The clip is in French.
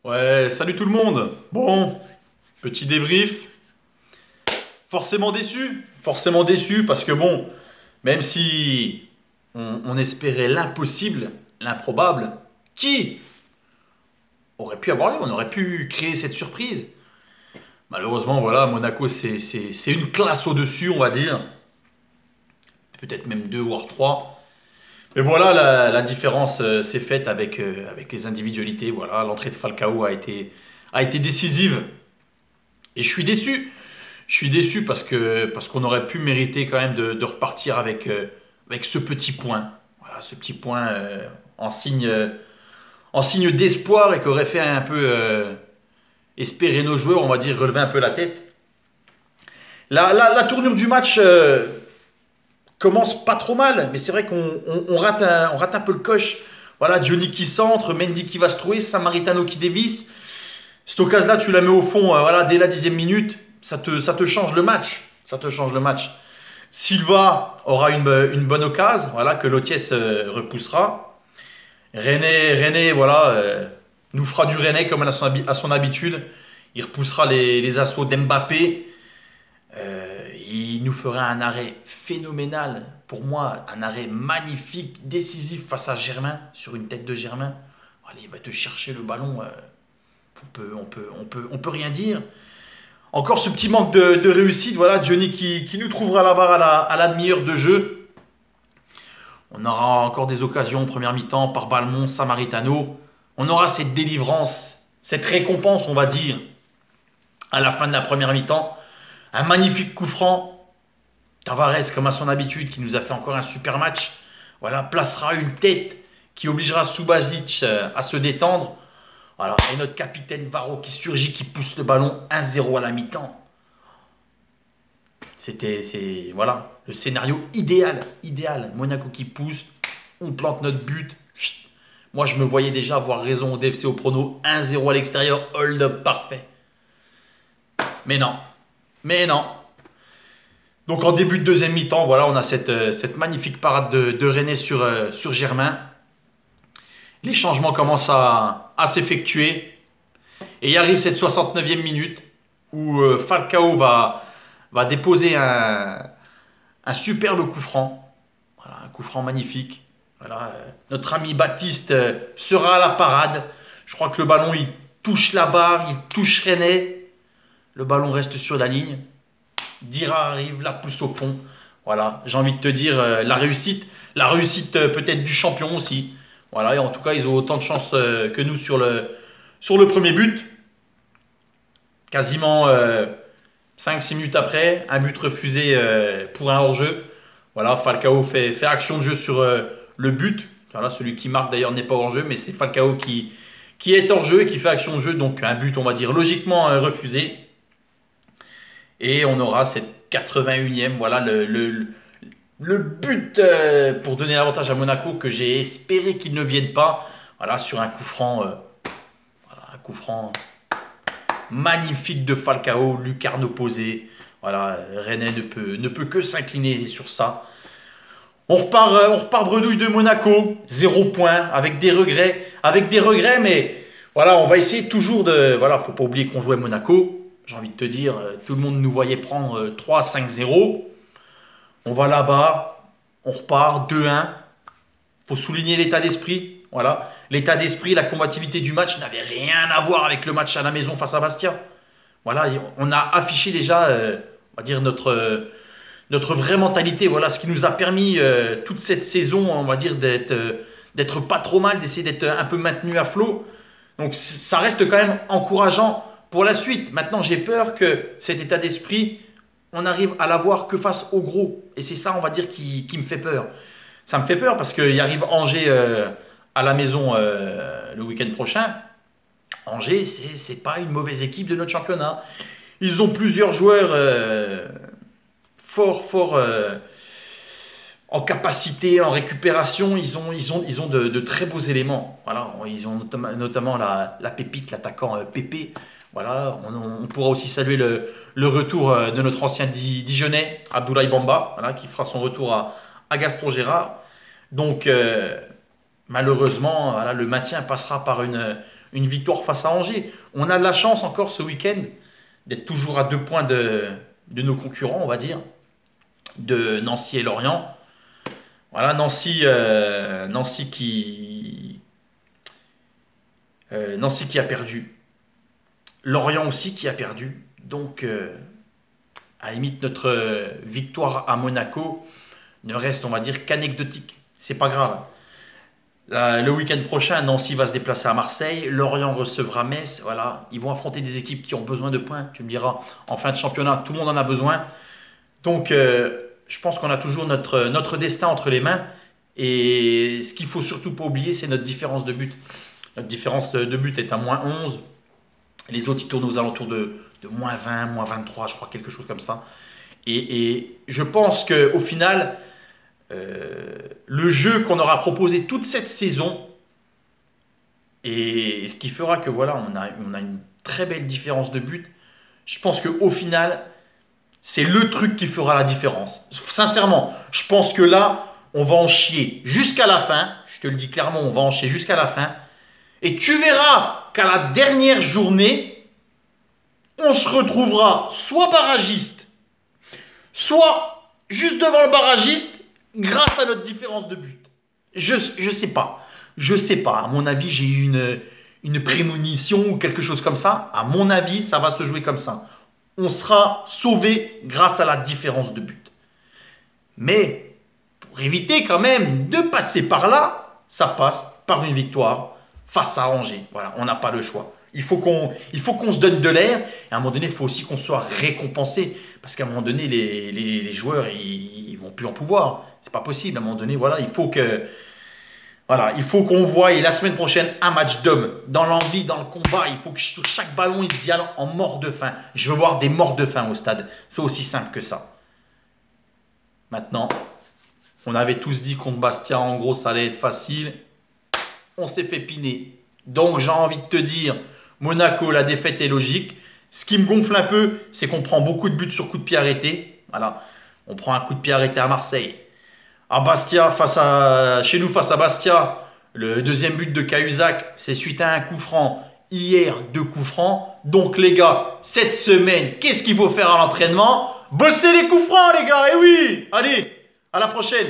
Ouais, salut tout le monde. Bon, petit débrief. Forcément déçu parce que bon, même si on espérait l'impossible, l'improbable, qui aurait pu avoir lieu, on aurait pu créer cette surprise. Malheureusement, voilà, Monaco, c'est une classe au-dessus, on va dire. Peut-être même deux voire trois. Mais voilà, la différence s'est faite avec les individualités. Voilà, l'entrée de Falcao a été décisive. Et je suis déçu. Je suis déçu parce qu'on aurait pu mériter quand même de repartir avec ce petit point. Voilà, ce petit point en signe d'espoir et qui aurait fait un peu espérer nos joueurs, on va dire, relever un peu la tête. La tournure du match commence pas trop mal, mais c'est vrai qu'on rate un peu le coche. Voilà, Johnny qui centre, Mendy qui va se trouver, Samaritano qui dévisse. Cette occasion-là, tu la mets au fond, voilà, dès la 10e minute, ça te change le match. Ça te change le match. Silva aura une bonne occasion, voilà, que Lotiès repoussera. René voilà, nous fera du René comme à son habitude. Il repoussera les assauts d'Mbappé. Il nous fera un arrêt phénoménal. Pour moi, un arrêt magnifique, décisif face à Germain, sur une tête de Germain. Allez, il va te chercher le ballon. On peut rien dire. Encore ce petit manque de réussite. Voilà, Johnny qui nous trouvera la barre à la demi-heure de jeu. On aura encore des occasions en première mi-temps par Balmont, Samaritano. On aura cette délivrance, cette récompense, on va dire, à la fin de la première mi-temps. Un magnifique coup franc. Tavares, comme à son habitude, qui nous a fait encore un super match. Voilà, placera une tête qui obligera Subasic à se détendre. Voilà, et notre capitaine Varro qui surgit, qui pousse le ballon 1-0 à la mi-temps. Voilà, le scénario idéal. Monaco qui pousse, on plante notre but. Moi, je me voyais déjà avoir raison au DFC au prono. 1-0 à l'extérieur, hold-up parfait. Mais non. Donc en début de deuxième mi-temps, voilà, on a cette magnifique parade de René sur Germain. Les changements commencent à s'effectuer. Et il arrive cette 69e minute où Falcao va déposer un superbe coup franc. Voilà, un coup franc magnifique. Voilà, notre ami Baptiste sera à la parade. Je crois que le ballon, il touche la barre, il touche René. Le ballon reste sur la ligne. Dira arrive, la pousse au fond. Voilà, j'ai envie de te dire la réussite. La réussite peut-être du champion aussi. Voilà, et en tout cas, ils ont autant de chance que nous sur le premier but. Quasiment 5-6 minutes après, un but refusé pour un hors-jeu. Voilà, Falcao fait action de jeu sur le but. Voilà, celui qui marque d'ailleurs n'est pas hors-jeu, mais c'est Falcao qui est hors-jeu et qui fait action de jeu. Donc un but, on va dire, logiquement refusé. Et on aura cette 81e, voilà, le but pour donner l'avantage à Monaco que j'ai espéré qu'il ne vienne pas. Voilà, sur un coup franc. Voilà, un coup franc magnifique de Falcao, lucarne opposée. Voilà, René ne peut que s'incliner sur ça. On repart bredouille de Monaco, 0 point, avec des regrets, mais voilà, on va essayer toujours de. Voilà, faut pas oublier qu'on jouait Monaco. J'ai envie de te dire, tout le monde nous voyait prendre 3-5-0. On va là-bas, on repart 2-1. Faut souligner l'état d'esprit. Voilà, l'état d'esprit, la combativité du match n'avait rien à voir avec le match à la maison face à Bastia. Voilà, on a affiché déjà, on va dire, notre vraie mentalité. Voilà, ce qui nous a permis toute cette saison, on va dire, d'être pas trop mal, d'essayer d'être un peu maintenu à flot. Donc ça reste quand même encourageant pour la suite. Maintenant, j'ai peur que cet état d'esprit, on arrive à l'avoir que face au gros. Et c'est ça, on va dire, qui me fait peur. Ça me fait peur parce qu'il arrive Angers à la maison le week-end prochain. Angers, c'est pas une mauvaise équipe de notre championnat. Ils ont plusieurs joueurs fort en capacité, en récupération. Ils ont de très beaux éléments. Voilà, ils ont notamment la pépite, l'attaquant Pépé. Voilà, on pourra aussi saluer le retour de notre ancien Dijonais, Abdoulaye Bamba, voilà, qui fera son retour à Gaston Gérard. Donc, malheureusement, voilà, le maintien passera par une victoire face à Angers. On a de la chance encore ce week-end d'être toujours à 2 points de nos concurrents, on va dire, de Nancy et Lorient. Voilà, Nancy qui a perdu. Lorient aussi qui a perdu. Donc, à la limite, notre victoire à Monaco ne reste, on va dire, qu'anecdotique. C'est pas grave. Le week-end prochain, Nancy va se déplacer à Marseille. Lorient recevra Metz. Voilà, ils vont affronter des équipes qui ont besoin de points. Tu me diras, en fin de championnat, tout le monde en a besoin. Donc, je pense qu'on a toujours notre destin entre les mains. Et ce qu'il faut surtout pas oublier, c'est notre différence de but. Notre différence de but est à -11. Les autres, ils tournent aux alentours de -20, -23, je crois, quelque chose comme ça. Et je pense qu'au final, le jeu qu'on aura proposé toute cette saison, et ce qui fera que voilà, on a une très belle différence de but, je pense qu'au final, c'est le truc qui fera la différence. Sincèrement, je pense que là, on va en chier jusqu'à la fin. Je te le dis clairement, on va en chier jusqu'à la fin. Et tu verras qu'à la dernière journée, on se retrouvera soit barragiste, soit juste devant le barragiste grâce à notre différence de but. Je sais pas. Je sais pas. À mon avis, j'ai eu une prémonition ou quelque chose comme ça. À mon avis, ça va se jouer comme ça. On sera sauvé grâce à la différence de but. Mais pour éviter quand même de passer par là, ça passe par une victoire face à Angers. Voilà, on n'a pas le choix. Il faut qu'on se donne de l'air. Et à un moment donné, il faut aussi qu'on soit récompensé. Parce qu'à un moment donné, les joueurs, ils vont plus en pouvoir. C'est pas possible. À un moment donné, voilà, il faut qu'on voie la semaine prochaine un match d'hommes. Dans l'envie, dans le combat, il faut que sur chaque ballon, ils y allent en mort de faim. Je veux voir des morts de faim au stade. C'est aussi simple que ça. Maintenant, on avait tous dit contre Bastia, en gros, ça allait être facile. On s'est fait piner. Donc, j'ai envie de te dire, Monaco, la défaite est logique. Ce qui me gonfle un peu, c'est qu'on prend beaucoup de buts sur coup de pied arrêté. Voilà, on prend un coup de pied arrêté à Marseille. À Bastia, chez nous face à Bastia, le deuxième but de Cahuzac, c'est suite à un coup franc. Hier, 2 coups francs. Donc, les gars, cette semaine, qu'est-ce qu'il faut faire à l'entraînement? Bosser les coups francs, les gars. Eh oui! Allez, à la prochaine!